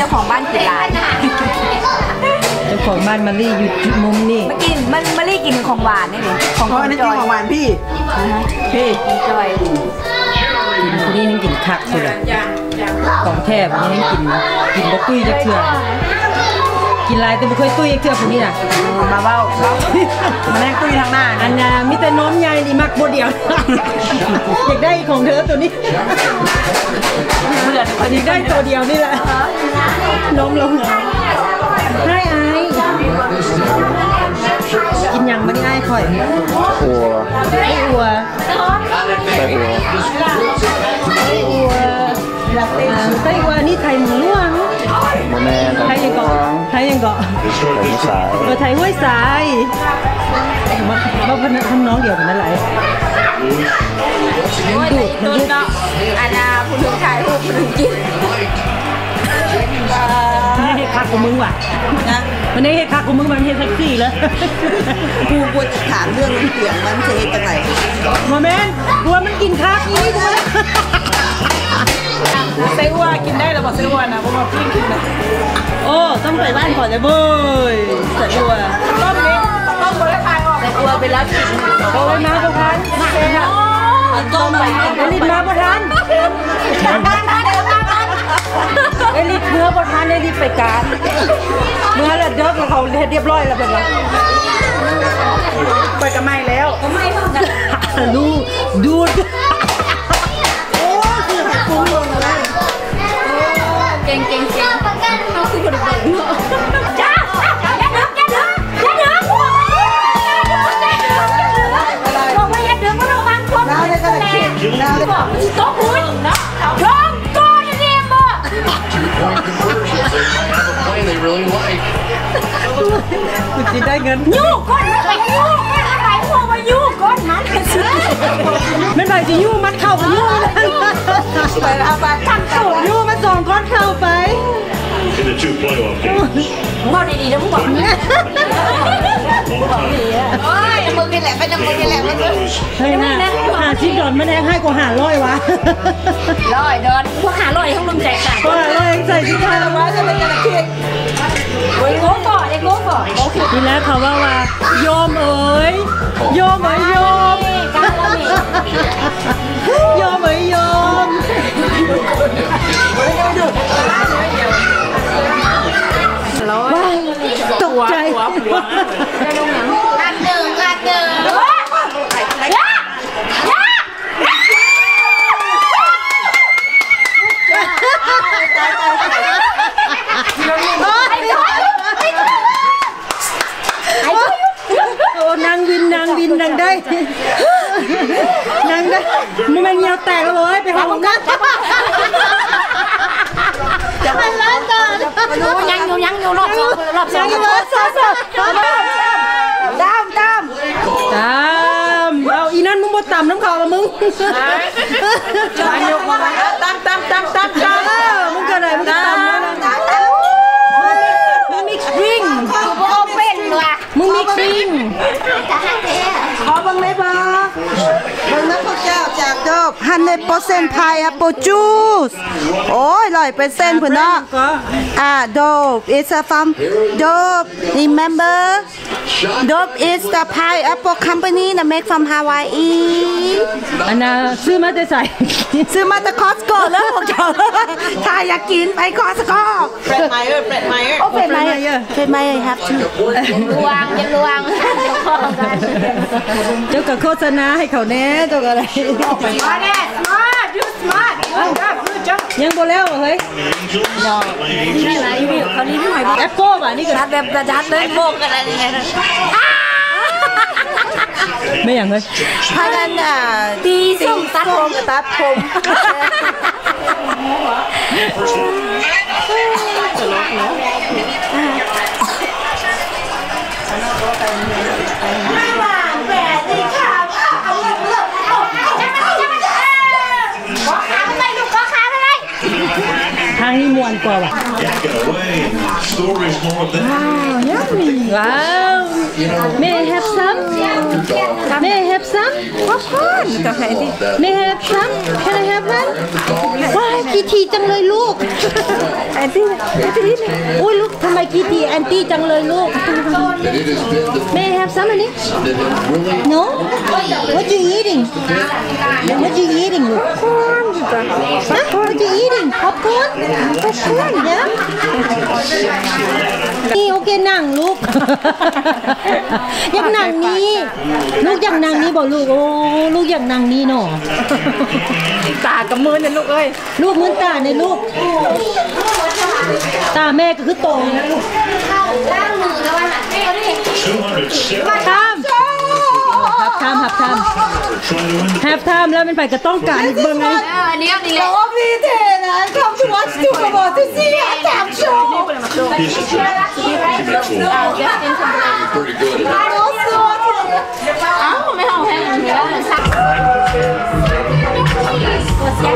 จ้าของบ้านกินร้านเจ้าของบ้านมาลี่อยู่มุมนี่มากินมาลี่กินของหวานนี่เลยของอันนี้กินของหวานพี่จอยคนนี้นั่งกินคักสุดเลยของแทบนี่นั่งกินบกตุ้ยจะเถื่อนกินลายแต่ไม่เคยตุ้ยเถื่อนคนนี้น่ะมาเบ้ามาแน่งตุ้ยทางหน้าอันน่ะมีแต่น้อมใหญ่นี่มักโบเดียวอยากได้ของเธอตัวนี้อยากได้ตัวเดียวนี่แหละน้อมลงเหรอให้ไอ้กินยังมันง่ายค่อยอัวไส้อัวนี่ไทยหมูล้วนไทยยังเกาะไทยห้วยสายว่าพนักน้องเดียวกันนั่นแหละดูดเนาะอันน่ะผู้ถึงขายผู้ถึงกินนี่ให้คักของมึงว่ะมันไม่ให้คักของมึงมันให้แท็กซี่แล้วกูควรจะถามเรื่องเสียงมันจะเห็นตรงไหนโมเมนต์กลัวมันกินคักอีกเลยไส้วัวกินได้หรือเปล่าไส้วัวนะเพราะว่าพี่กินนะโอ้ต้องไปบ้านก่อนเลยเว้ยไส้วัวต้องบริการออกไส้วัวไปรับกินโอ้ยมาประทันต้องไปลิดมาประทันไอ้ลิดเมื่อประทันไอ้ลิดไปการเมื่อแล้วเด็กเขาเรียบร้อยแล้วแบบว่าไปกับไม่แล้วดูดโอ้คือหายฟุ้งลงเลยเก่งเขาคือคนเด็กจ้าบอกว่าอย่าดึงก็ระวังคนน้าได้ก็เลยเข็ดน้าได้บอกต้องพูดเนาะร้องก้อนเรียมบ่กูจะได้เงินยูก้อนไปยูก้อนอะไรพวกมายูก้อนมันไม่ไหวจะยูมัดเข่ากับยูไปเอาไปตั้งเข่ายูมาส่งก้อนเข่าไปบอกดีๆนะมึงบอกเนี่ยโอ้ยมึงนี่แหละไปมึงนี่แหละมันเฮ้ยนะ$50มันแองให้กว่า500วะ100ดอนพวก500ทั้งลุงใจกันก็500ใส่ชิ้นละว่าจะเป็นกระเทียมโอ้ยโง่ก่อนโง่ก่อนทีแรกเขาว่าโยมเอ๋ยโยมเอ๋ยโยมโยมเอ๋ยโยมตกใจอันหนึ่งโอ้นางวินนางได้มึงมันเงียวแตกแล้วเว้ยไปห้องน้ำมันร้อนต่อยังอยู่รอบสองตามเอาอีนั่นมึงมาต่ำน้ำเขาละมึงยกมาตามมึงเกิดอะไรมึงต่ำนะมึงมิกซ์ริงโอเป็นว่ะมึงมิกซ์ริงขอบังเลยบ้าบังนักข้าวเจ้าจากดอบ100% pineapple juice โอ้ย100%พุ่นเนาะDope is from Dope remember Dope is the pineapple company that make from Hawaii อันน่ะซื้อมาจะใส่ซื้อมาจาก Costco แล้วพวกเจ้าถ้าอยากกินไป Costco เฟรดไมเออร์โอ้เฟรดไมเออร์ครับชื่อลวงเจ้ากับโฆษณาให้เขาแน่เจ้าอะไรยังโบแล้วเฮ้ยแอปโก้ป่ะนี่ก็ชัดแบบชัดเลยโบกกันอะไรยังไงนะไม่อย่างเลยพากันตีส้มตัดผมทางนี้มวนกว่าว่ะว้าว May I have some May I have some พ่อพ่อนจะให้ดิ May I have some Can I have one ว้ายกีทีจังเลยลูก ไอ้ที่นี่ อุ้ยลูกทำไมกีทีแอนตี้จังเลยลูก May I have some อันนี้ No What you eating What you eating ลูก What you eating Popcorn Popcorn yeah นี่โอเคนั่งลูก อยากนั่งนี้ลูกอยากนั่งนี้บอกลูกโอ้ลูกอยากนั่งนี้เนาะ ตากับมือเนี่ยลูกเอ้ย ลูกมือตาในลูกตาแม่ก็คือโตนะลูกทำแฮปไทม์แล้วมันไปก็ต้องการเบิ่งไง อันนี้ Lovely day and come to watch to come out to see a damn show. Pretty good at it. เอ้าไม่เอาให้มันเยอะสักเจ๊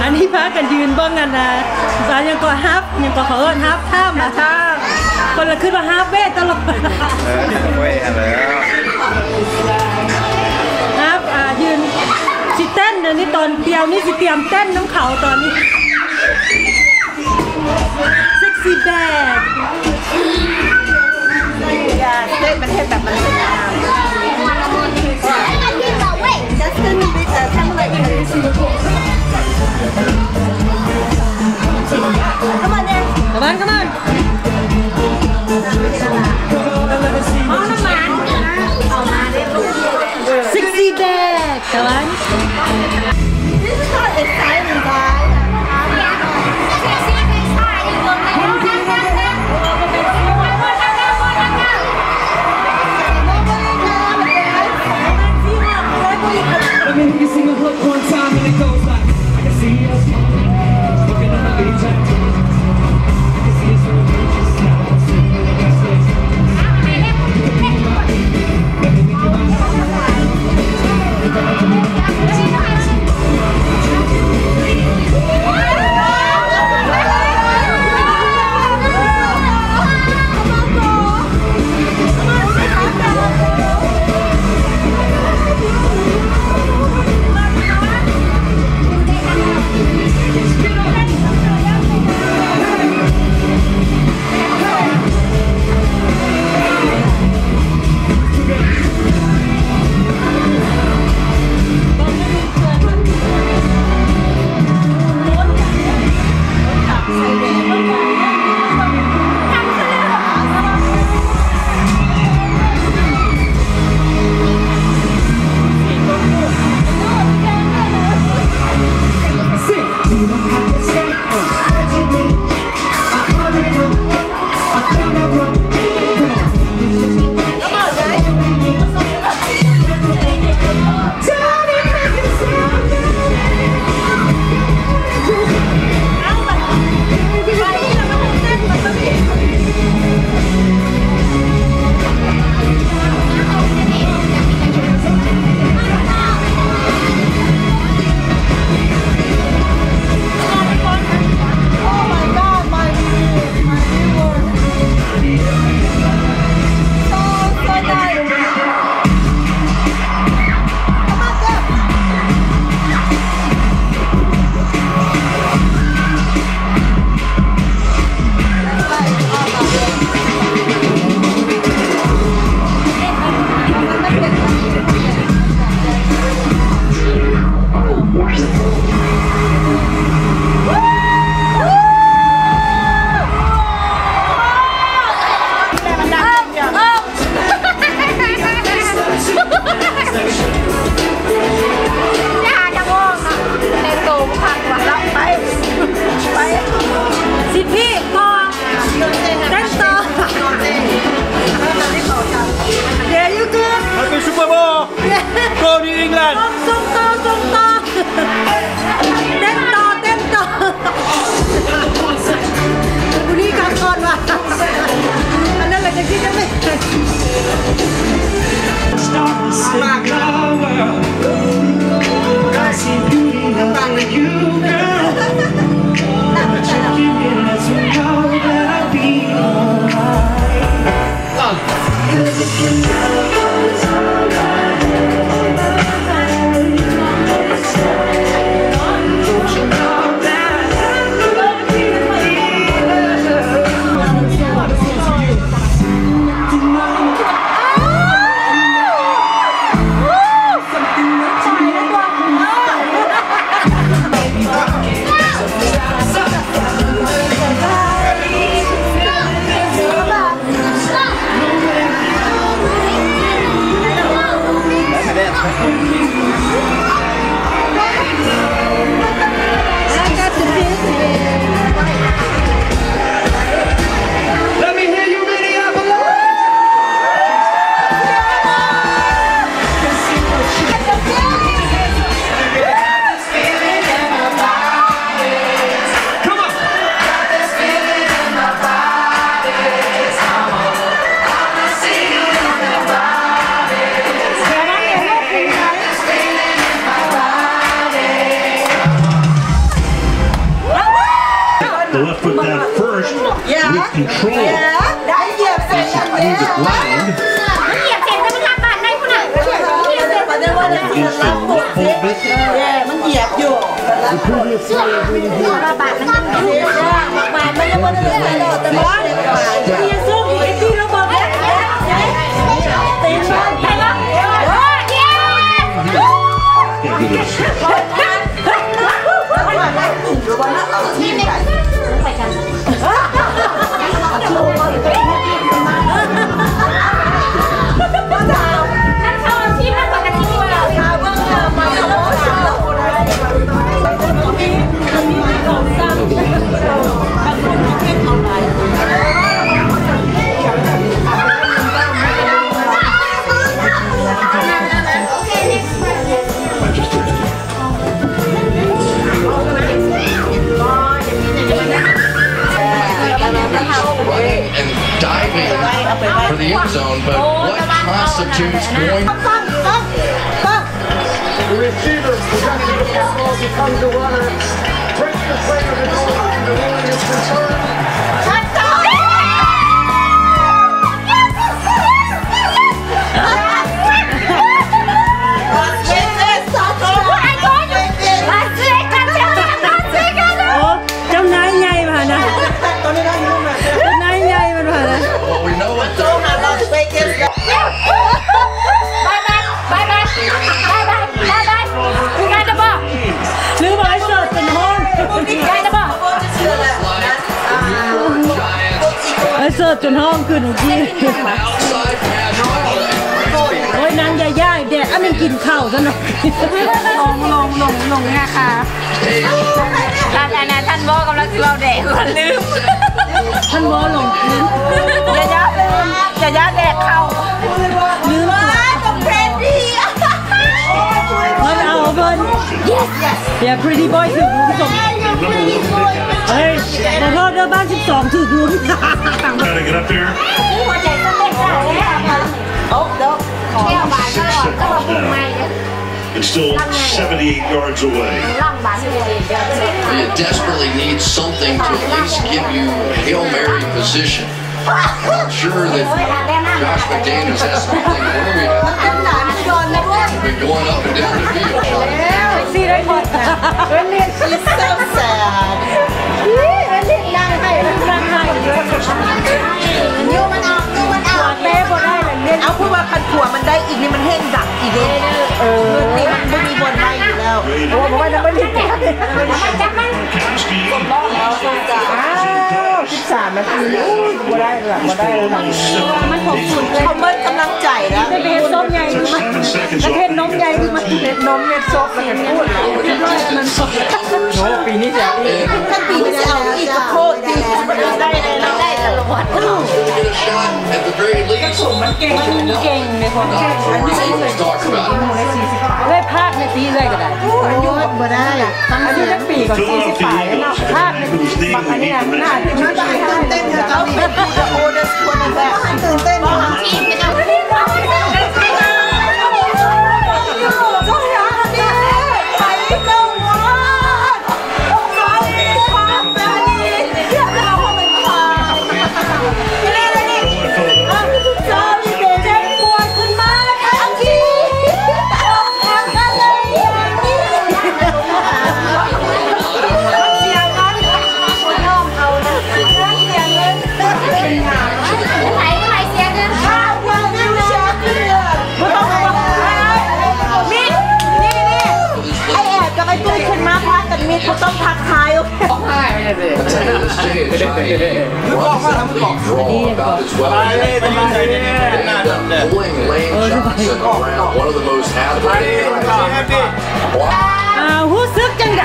อันนี้พากันยืนเบิ่งกันนะสารยังก็ฮับยังก็เขาเอิ้นฮับท่ามมาท่ามคนละขึ้นมาฮับเวทตลอด เว้ยแล้ว ฮับยืนสิเต้นเดี๋ยวนี้ตอนเดียวนี่สิเตรียมเต้นน้ำเขาตอนนี้เซ็กซี่แบด อย่าเต้นมันเต้นแบบมันเป็นงาม Justin with a template. Come on, there. Come on, come on. 60 bag. Come on. This is not exciting, guys. Let me sing a hook one time and it goes like I can see us looking on the beach at I can see us from the beach now. Let me think about it. ส่งต่อเต้นต่อบุรีกลับก่อนว่ะอันนั้นแหละจะคิดได้ไหม I see beauty in you, girl. Checking in as you know that I'll be alright. Cause if you know it's alright, don't you know that I love you, Let me hear you, Minneapolis! Come on! The left foot down first with control. ได้เหยียบเสร็จแล้ว Move it round. มันเหยียบเสร็จแล้วมันทำบาดในคุณอ่ะเหยียบเสร็จ ประเด็นว่าเนี่ย Is the left foot bit. มันเหยียบอยู่ The previous player really did. บาดมันยังอยู่ บาดมันยังไม่ได้ใส่หรอกแต่ว่า เรียนสู้อีกไอ้ที่เราบอกแล้วตีนบ้าน ไปวะโอ้ยเย้ Can't do this. นี่เนี่ยไปกันฉันชอบที่มันปกติกว่า running and diving for the end zone, but what constitutes going? The receiver presenting the football becomes a runner. Breaks the play of the goal line. The ruling is confirmed. Well, we know what theเสิร์ฟจนห้องขึ้นเมื่อกี้ outside pass play. โอ้ยนางย่าๆแดดอันนี้กินข้าวซะหน่อย ลงนะคะร้านอาณาท่านบอกกำลังเราแดกคนลืม ท่านบอลงพื้น อย่าแดกเข้า ลืม กับเพรนดี้ มันเอาเพิ่น Yeah pretty boy ถึงลุ้นส่งเฮ้ยขอโทษเด้อบ้าน12ถึงลุ้น Gotta get up there. หัวใจสเต็กได้โอ้ดอกแก้วบานตลอดก็มาปุ่มใหม่ It's still 78 yards away. ล่างบานเลย You desperately need something to at least give you a Hail Mary position. I'm sure that Josh McDaniels has something for you. Been going up and down the field. ซีได้หมดเว้นเรียน She's so sad นั่งให้ยูมันออกเต้บ่ได้เลยเรียน เอาพูดว่าพันผัวมันได้อีกนี่มันแห้งดับอีกเลยนี่มันไม่มีบนได้อยู่แล้ว โอ้บอกว่าจะไม่มีแผล จับมัน Kamski. 13 นาทีบ่ได้หรอกบ่ได้หรอก เขาเบิ้ลกำลังใจแล้ว จะไปเห็นส้มใหญ่ดูมั้ย 7 seconds. seconds ประเทศ off. นมใหญ่ที่มันเป็นนมเม็ดซบมันพูดมันซบโอ้ปีนี้จะถ้าปีนี้จะเอาอีกกระโพดดีได้เลยเราได้ตลอด Get a shot at the very least. มันเก่งในความเก่ง Let's talk about it. ได้ภาคในปีเลยก็ได้อายุบ่ได้ทั้งอายุทั้งปีก่อน Fill 40 out ปีแล้วเนาะภาคในบางอันนี้น่าจะตื่นเต้นค่ะตื่นเต้นเขาต้องทักทายโอเค I'll tell you this day is giant. Draw about as well as they end up pulling Lane Johnson around one of the most athletic guys. รู้สึกจังไง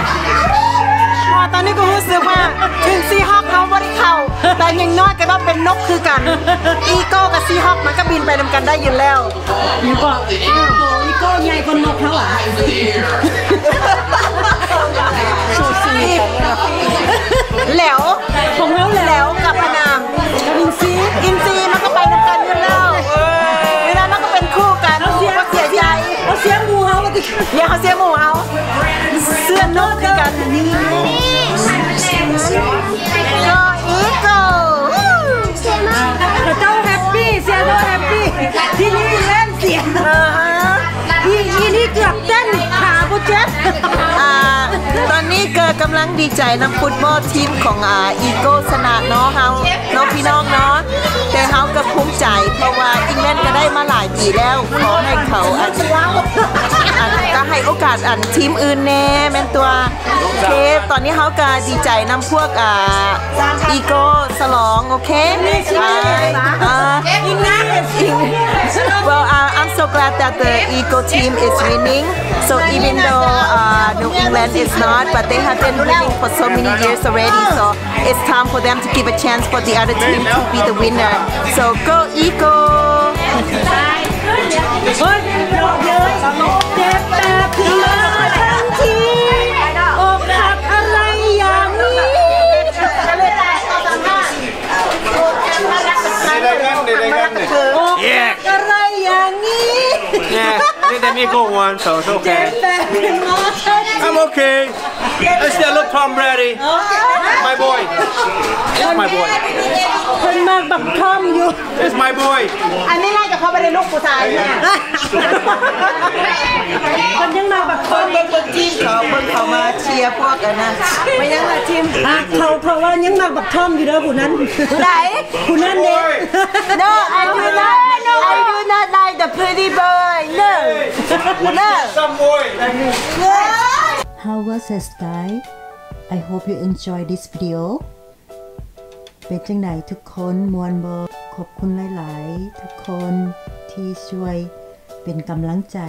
ตอนนี้ก็รู้สึกว่าถึงซีฮอคเขาไม่ได้เข้าแต่ยังน้อยก็ต้องเป็นนกคือกันอีโก้กับซีฮอคมันก็บินไปนำกันได้อยู่แล้วอีโก้ใหญ่กว่านกเขาอ่ะแหลวของเขาแหลวกับพนามอินซีมันก็ไปนำกันอยู่แล้วเวลามันก็เป็นคู่กันก็เสียใจเขาเสียหมูเขาอย่าเขาเสียหมูเขาเสื้อนกคือกันนี่ก็อีโก้เจ้าแฮปปี้เสียเจ้าแฮปปี้ที่นี่เล่นเสียอีนี่เกือบเต้นขาบุเจ็บตอนนี้เกิดกำลังดีใจนำฟุตบอลทีมของอีโก้ชนะเนาะเขาน้องพี่น้องเนาะแต่เขาก็ภูมิใจเพราะว่าอิงแลนด์ก็ได้มาหลายปีแล้วขอให้เขาก็ให้โอกาสทีมอื่นแน่แม่นตัวเคตอนนี้เขาก็ดีใจนำพวกอีโก้ฉลองโอเคWell, I'm so glad that the Eagle team is winning. So even though New England is not, but they have been winning for so many years already. So it's time for them to give a chance for the other team to be the winner. So go Eagle! เจ็บแบบมาทั้งทีอกหักอะไรอย่างนี้อะไรอย่างนี้ Yeah, let me go one, so it's okay. I'm okay. I still look Tom Brady. My boy. It's my boy. คนมากบักทอมอยู่ It's my boy. อันนี้น่าจะเข้าไปในลูกผู้ชายเนี่ยคนยังมาบักทอม เบิ่งทีมเขามาเชียร์พวกกันนะไม่ยังละทีม เพราะว่ายังมาบักทอมอยู่เด้อผู้นั้น ไหน ผู้นั้นเด้ No, I do not like the pretty boy. No. Some boy. How was the sky? I hope you enjoy this video เป็นจังไหนทุกคนมวนบอขอบคุณหลายๆทุกคนที่ช่วยเป็นกำลังใจ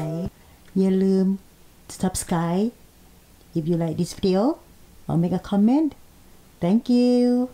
อย่าลืม subscribe if you like this video or make a comment. Thank you